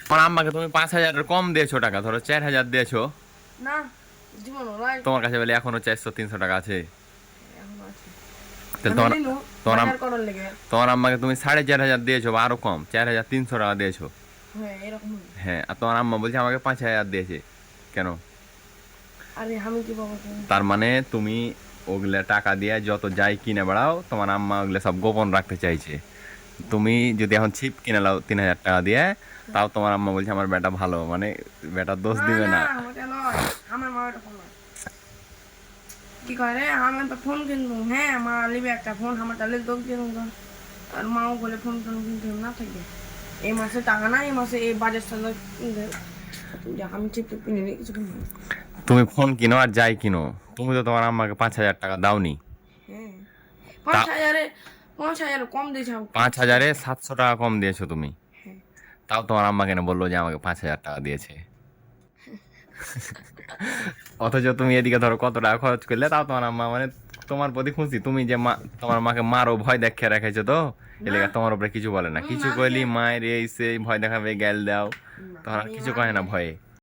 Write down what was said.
তোমার আম্মাকে তুমি 5,000 কম দিয়েছো টাকা, ধরো 4,000 দিয়েছো, না জীবন ওরাই তোমার কাছে বলে এখনো 400-300 টাকা আছে। এখন আছে। তাহলে আমি তোমার লিনু তোমার বাজার করার লেগে। তোমার আম্মাকে তুমি 4,500 দিয়েছো বা আরো কম, 4,300 টাকা দিয়েছো। হ্যাঁ এরকম। হ্যাঁ, আর তোমার আম্মা বলছে আমাকে 5,000 দিয়েছে। কেন? আরে আমি কি বাবা তার মানে তুমি ওগুলা টাকা দিয়ে যত যাই কিনে বেড়াও, তোমার আম্মা ওগুলা সব গোপন রাখতে চাইছে। তুমি যদি এখন ছিপ কিনে নাও 3,000 টাকা দিয়ে, তাও তোমার আম্মা বলছে আমার বেটা ভালো, মানে বেটা দোষ না দিবে না না। ওটা নয়, আমার মা ওটা ফোন কি করে আমি তো ফোন কিনবো, হ্যাঁ মা নিবে একটা ফোন, আমার তাহলে তো কিনবো। আর মাও বলে ফোন টোন কিনতে না থাকে, এই মাসে টাকা না, এই মাসে এই বাজার সাজার কিনতে। আমি চিপ টিপ কিনে নিই কিছু কিনবো। তুমি ফোন কিনো আর যাই কিনো, তুমি তো তোমার আম্মাকে 5,000 টাকা দাওনি। হ্যাঁ তা 5,000 5,000 কম দিয়েছে আমাকে। 5,000-এ 700 টাকা কম দিয়েছো তুমি। হ্যাঁ তাও তোমার আম্মা কেন বললো যে আমাকে 5,000 টাকা দিয়েছে? অথচ তুমি এদিকে ধরো কত টাকা খরচ করলে, তাও তোমার আম্মা মানে তোমার প্রতি খুশি। তুমি যে তোমার মাকে মারো ভয় দেখে রেখেছো, তো না এলাকা তোমার উপরে কিছু বলে না, কিছু আমি কইলি মায়ের এই সেই ভয় দেখাবে, গ্যাল দাও, না, তোমার আমি কিছু কয় না ভয়ে।